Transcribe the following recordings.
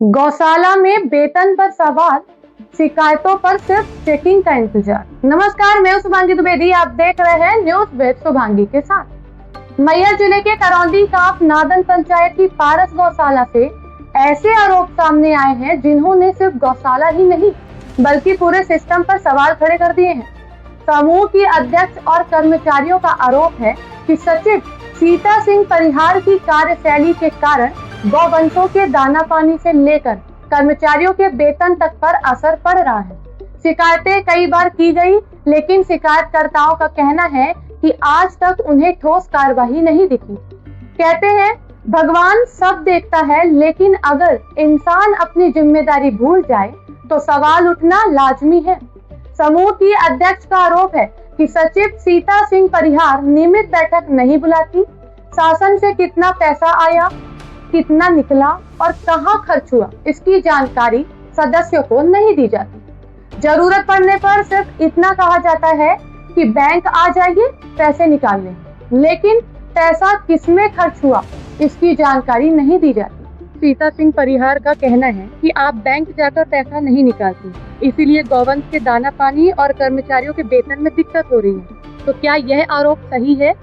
गौशाला में वेतन पर सवाल, शिकायतों पर सिर्फ चेकिंग का इंतजार। नमस्कार, मैं शुभांगी द्विवेदी, आप देख रहे हैं न्यूज विद शुभांगी के साथ। मैहर जिले के करौंदी काफ नादन पंचायत की पारस गौशाला से ऐसे आरोप सामने आए हैं जिन्होंने सिर्फ गौशाला ही नहीं बल्कि पूरे सिस्टम पर सवाल खड़े कर दिए हैं। समूह की अध्यक्ष और कर्मचारियों का आरोप है कि सचिव सीता सिंह परिहार की कार्यशैली के कारण गौवंशों के दाना पानी से लेकर कर्मचारियों के वेतन तक पर असर पड़ रहा है। शिकायतें कई बार की गई, लेकिन शिकायतकर्ताओं का कहना है कि आज तक उन्हें ठोस कार्रवाई नहीं दिखी। कहते हैं भगवान सब देखता है, लेकिन अगर इंसान अपनी जिम्मेदारी भूल जाए तो सवाल उठना लाजमी है। समूह की अध्यक्ष का आरोप है कि सचिव सीता सिंह परिहार नियमित बैठक नहीं बुलाती, शासन से कितना पैसा आया, कितना निकला और कहां खर्च हुआ, इसकी जानकारी सदस्यों को नहीं दी जाती। जरूरत पड़ने पर सिर्फ इतना कहा जाता है कि बैंक आ जाइए पैसे निकाल लें, लेकिन पैसा किसमें खर्च हुआ इसकी जानकारी नहीं दी जाती। सीता सिंह परिहार का कहना है कि आप बैंक जाकर पैसा नहीं निकालती, इसीलिए गौवंश के दाना पानी और कर्मचारियों के वेतन में दिक्कत हो रही है। तो क्या यह आरोप सही है?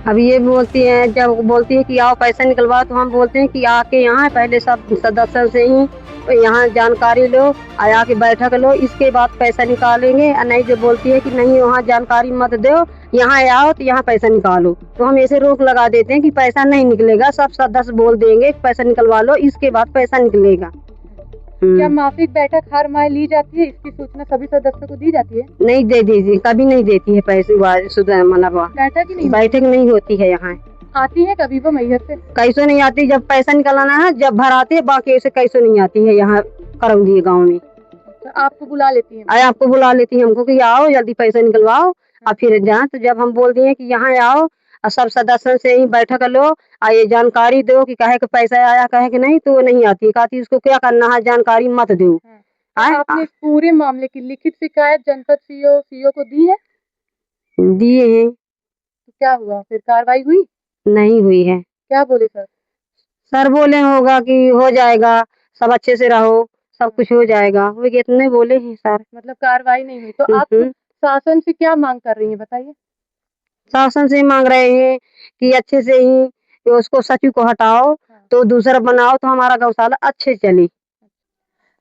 अब ये बोलती हैं, जब बोलती है कि आओ पैसा निकलवाओ, तो हम बोलते हैं कि आके यहाँ पहले सब सदस्यों से ही यहाँ जानकारी लो, आया के बैठक लो, इसके बाद पैसा निकालेंगे। और नहीं जो बोलती है कि नहीं वहाँ जानकारी मत दो, यहाँ आओ तो यहाँ पैसा निकालो, तो हम ऐसे रोक लगा देते हैं कि पैसा नहीं निकलेगा। सब सदस्य बोल देंगे पैसा निकलवा लो, इसके बाद पैसा निकलेगा। क्या मासिक बैठक हर माह ली जाती है? इसकी सूचना सभी सदस्यों को दी जाती है? नहीं दे दीजिए, कभी नहीं देती है पैसे। मतलब बैठक नहीं होती है यहाँ। आती है कभी वो मैहर से? कैसे नहीं आती, जब पैसा निकलना है जब भर आती है, बाकी ऐसे कैसे नहीं आती है यहाँ करौंदी गाँव में। तो आपको बुला लेती है? आए आपको बुला लेती है हमको कि आओ जल्दी पैसा निकलवाओ और फिर जाए। तो जब हम बोल दिए कि यहाँ आओ और सब सदस्यों से ही बैठक लो और ये जानकारी दो कि कहे कि पैसा आया, कहे कि नहीं, तो वो नहीं आती। कहती उसको क्या करना है, जानकारी मत दो। आपने इस पूरे मामले की लिखित शिकायत जनपद सीओ को दी है? दिए हैं। तो क्या हुआ, फिर कार्रवाई हुई? नहीं हुई है। क्या बोले सर? सर बोले होगा कि हो जाएगा, सब अच्छे से रहो, सब कुछ हो जाएगा, वो इतने बोले हैं सर। मतलब कार्रवाई नहीं हुई। तो आप शासन से क्या मांग कर रही हैं, बताइए। शासन से मांग रहे हैं कि अच्छे से ही उसको सचिव को हटाओ, तो दूसरा बनाओ, तो हमारा गौशाला अच्छे चले।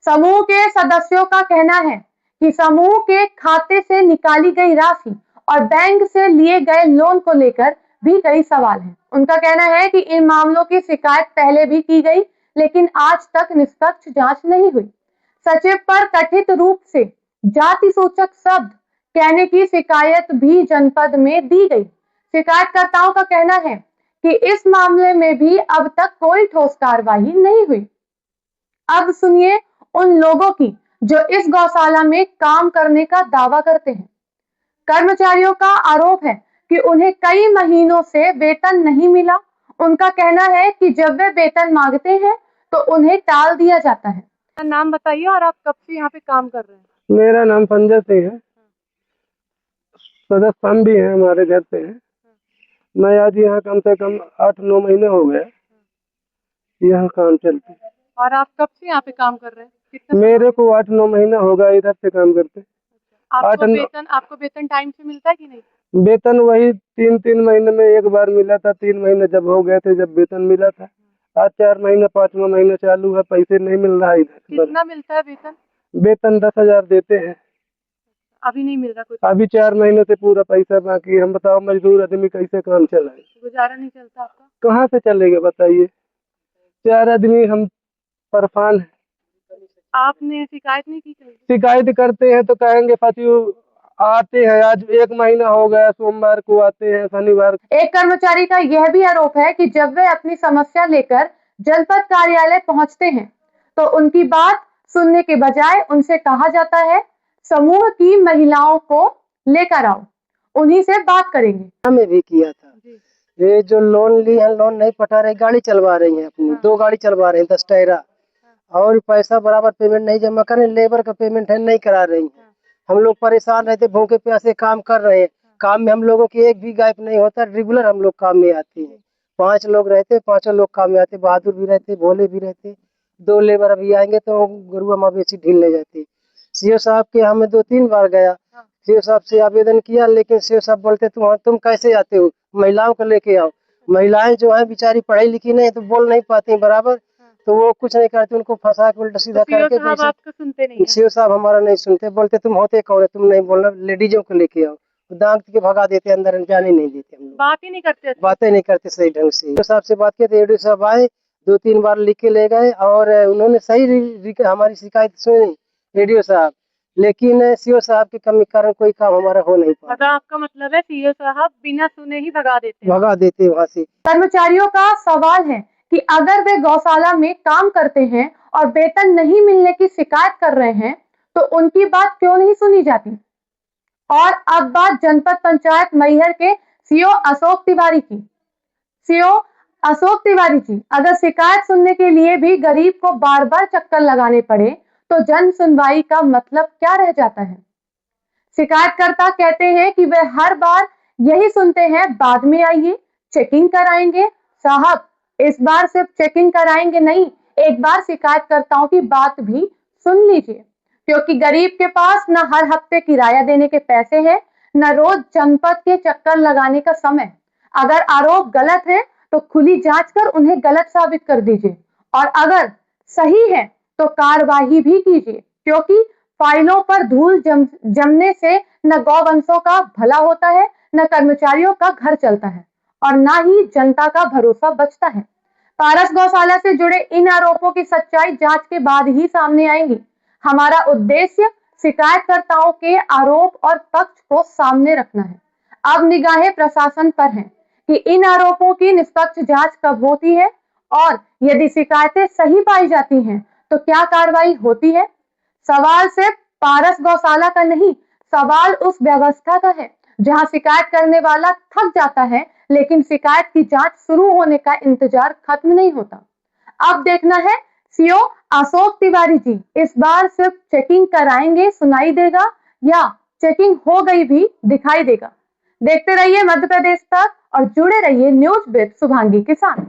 समूह के सदस्यों का कहना है कि समूह के खाते से निकाली गई राशि और बैंक से लिए गए लोन को लेकर भी कई सवाल हैं। उनका कहना है कि इन मामलों की शिकायत पहले भी की गई, लेकिन आज तक निष्पक्ष जांच नहीं हुई। सचिव पर कथित रूप से जाति सूचक शब्द कहने की शिकायत भी जनपद में दी गई। शिकायतकर्ताओं का कहना है कि इस मामले में भी अब तक कोई ठोस कार्रवाई नहीं हुई। अब सुनिए उन लोगों की जो इस गौशाला में काम करने का दावा करते हैं। कर्मचारियों का आरोप है कि उन्हें कई महीनों से वेतन नहीं मिला। उनका कहना है कि जब वे वेतन मांगते हैं तो उन्हें टाल दिया जाता है। नाम बताइए और आप कब से यहाँ पे काम कर रहे हैं? मेरा नाम संजय सिंह है। सदस्य हम भी हैं, हमारे घर से हैं। मैं आज यहाँ कम से कम 8-9 महीने हो गए यहाँ काम चलते। और आप कब से यहाँ पे काम कर रहे हैं? मेरे को 8-9 महीना होगा इधर से काम करते। आपको वेतन टाइम से मिलता है कि नहीं? वेतन वही 3-3 महीने में एक बार मिला था। 3 महीने जब हो गए थे जब वेतन मिला था। आज 4 महीना 5वां महीना चालू है, पैसे नहीं मिल रहा है इधर। कितना मिलता है वेतन? वेतन 10,000 देते हैं। अभी नहीं मिल रहा कुछ? अभी 4 महीने से पूरा पैसा बाकी। हम बताओ मजदूर आदमी कैसे काम चलाए? गुजारा नहीं चलता आपका? कहाँ से चलेगा बताइए? 4 आदमी हम परेशान है। आपने शिकायत नहीं की? शिकायत करते हैं तो कहेंगे सचिव आते हैं, आज 1 महीना हो गया, सोमवार को आते हैं, शनिवार। एक कर्मचारी का यह भी आरोप है कि जब वे अपनी समस्या लेकर जनपद कार्यालय पहुंचते हैं तो उनकी बात सुनने के बजाय उनसे कहा जाता है समूह की महिलाओं को लेकर आओ, उन्हीं से बात करेंगे। हमें भी किया था। ये जो लोन ली है, लोन नहीं पटा रही, गाड़ी चलवा रही है अपनी। 2 गाड़ी चलवा रहे हैं 10 टायरा, और पैसा बराबर पेमेंट नहीं जमा कर रहे, लेबर का पेमेंट है नहीं करा रही है। हम लोग परेशान रहते, भूखे प्यासे काम कर रहे हैं। काम में हम लोगों की एक भी गायब नहीं होता, रेगुलर हम लोग काम में आते हैं। 5 लोग रहते, 5 लोग काम में आते, बहादुर भी रहते, भोले भी रहते, 2 लेबर अभी आएंगे तो गरुआ मवेशी ढील ले जाती। सीओ साहब के यहाँ मैं 2-3 बार गया, सीओ साहब से आवेदन किया, लेकिन सीओ साहब बोलते तुम कैसे आते हो, महिलाओं को लेके आओ। महिलाएं जो है बेचारी पढ़ी लिखी नहीं तो बोल नहीं पाती बराबर, तो वो कुछ नहीं करते, उनको फंसा के उल्टा सीधा करके आपका सुनते नहीं सीओ साहब हमारा नहीं सुनते, बोलते तुम होते कौन है, तुम नहीं बोलना, लेडीजों को लेके आओ, दांत के भगा देते, अंदर जाने नहीं देते। हम लोग बात ही नहीं करते। बातें नहीं करते सही ढंग से। सीओ साहब से बात किए तो एडीओ साहब आए, 2-3 बार लिख के ले गए और उन्होंने सही हमारी शिकायत सुनी एडीओ साहब, लेकिन सीओ साहब की कमी के कारण कोई काम हमारा हो नहीं पाया। मतलब आपका मतलब है सीओ साहब बिना सुने ही भगा देते वहाँ से। कर्मचारियों का सवाल है कि अगर वे गौशाला में काम करते हैं और वेतन नहीं मिलने की शिकायत कर रहे हैं तो उनकी बात क्यों नहीं सुनी जाती। और अब बात जनपद पंचायत मैहर के सीओ अशोक तिवारी की। सीओ अशोक तिवारी जी, अगर शिकायत सुनने के लिए भी गरीब को बार बार चक्कर लगाने पड़े तो जन सुनवाई का मतलब क्या रह जाता है। शिकायतकर्ता कहते हैं कि वे हर बार यही सुनते हैं, बाद में आइए चेकिंग कराएंगे। साहब, इस बार सिर्फ चेकिंग कराएंगे नहीं, एक बार शिकायतकर्ताओं की बात भी सुन लीजिए, क्योंकि गरीब के पास न हर हफ्ते किराया देने के पैसे हैं, न रोज जनपद के चक्कर लगाने का समय। अगर आरोप गलत है तो खुली जांच कर उन्हें गलत साबित कर दीजिए, और अगर सही है तो कार्रवाई भी कीजिए, क्योंकि फाइलों पर धूल जमने से न गौवंशों का भला होता है, न कर्मचारियों का घर चलता है, और न ही जनता का भरोसा बचता है। पारस गौशाला से जुड़े इन आरोपों की सच्चाई जांच के बाद ही सामने आएंगी। हमारा उद्देश्य शिकायतकर्ताओं के आरोप और पक्ष को सामने रखना है। अब निगाहें प्रशासन पर हैं कि इन आरोपों की निष्पक्ष जांच कब होती है, और यदि शिकायतें सही पाई जाती हैं तो क्या कार्रवाई होती है। सवाल सिर्फ पारस गौशाला का नहीं, सवाल उस व्यवस्था का है जहां शिकायत करने वाला थक जाता है, लेकिन शिकायत की जांच शुरू होने का इंतजार खत्म नहीं होता। अब देखना है सीओ अशोक तिवारी जी इस बार सिर्फ चेकिंग कराएंगे, सुनाई देगा, या चेकिंग हो गई भी दिखाई देगा। देखते रहिए मध्य प्रदेश तक और जुड़े रहिए न्यूज विद शुभांगी के साथ।